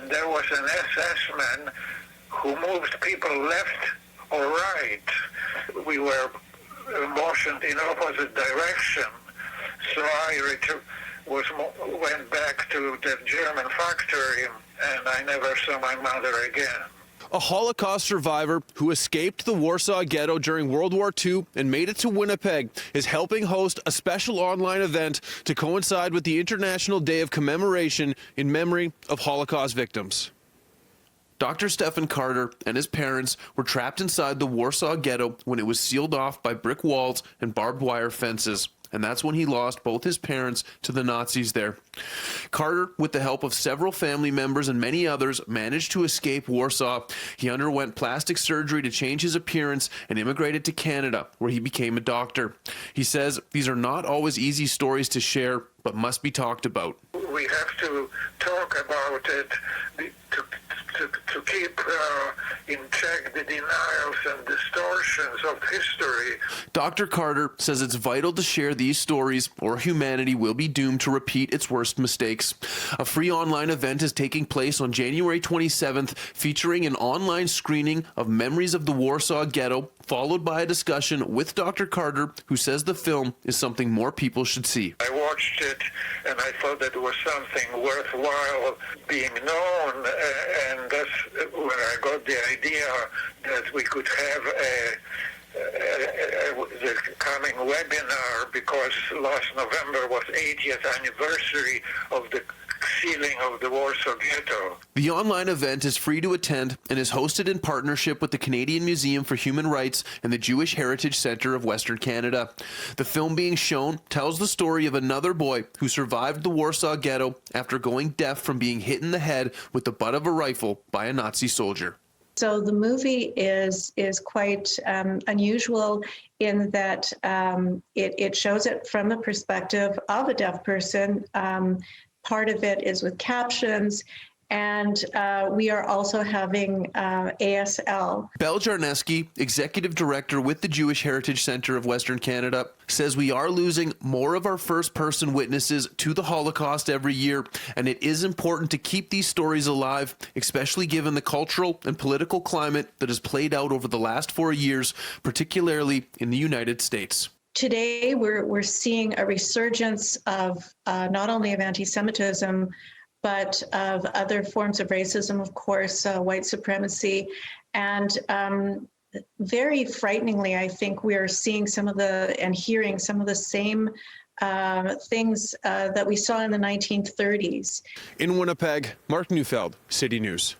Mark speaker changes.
Speaker 1: and there was an SS man who moved people left or right. We were motioned in opposite direction, so I went back to the German factory, and I never saw my mother again.
Speaker 2: A Holocaust survivor who escaped the Warsaw Ghetto during World War II and made it to Winnipeg is helping host a special online event to coincide with the International Day of Commemoration in memory of Holocaust victims. Dr. Stephen Carter and his parents were trapped inside the Warsaw Ghetto when it was sealed off by brick walls and barbed wire fences. And that's when he lost both his parents to the Nazis there. Carter, with the help of several family members and many others, managed to escape Warsaw. He underwent plastic surgery to change his appearance and immigrated to Canada, where he became a doctor. He says these are not always easy stories to share, but must be talked about.
Speaker 1: We have to talk about it to keep in check the denials and distortions of history.
Speaker 2: Dr. Carter says it's vital to share these stories or humanity will be doomed to repeat its worst mistakes. A free online event is taking place on January 27th, featuring an online screening of Memories of the Warsaw Ghetto, followed by a discussion with Dr. Carter, who says the film is something more people should see.
Speaker 1: I watched it and I thought that it was something worthwhile being known, and that's when I got the idea that we could have the coming webinar, because last November was 80th anniversary of the sealing of the Warsaw Ghetto.
Speaker 2: The online event is free to attend and is hosted in partnership with the Canadian Museum for Human Rights and the Jewish Heritage Centre of Western Canada. The film being shown tells the story of another boy who survived the Warsaw Ghetto after going deaf from being hit in the head with the butt of a rifle by a Nazi soldier.
Speaker 3: So the movie is quite unusual in that it shows it from the perspective of a deaf person. Part of it is with captions, and we are also having ASL.
Speaker 2: Belle Jarneski, Executive Director with the Jewish Heritage Centre of Western Canada, says we are losing more of our first-person witnesses to the Holocaust every year, and it is important to keep these stories alive, especially given the cultural and political climate that has played out over the last 4 years, particularly in the United States.
Speaker 3: Today, we're seeing a resurgence of not only of anti-Semitism, but of other forms of racism, of course, white supremacy. And very frighteningly, I think we are seeing and hearing some of the same things that we saw in the 1930s.
Speaker 2: In Winnipeg, Mark Neufeld, City News.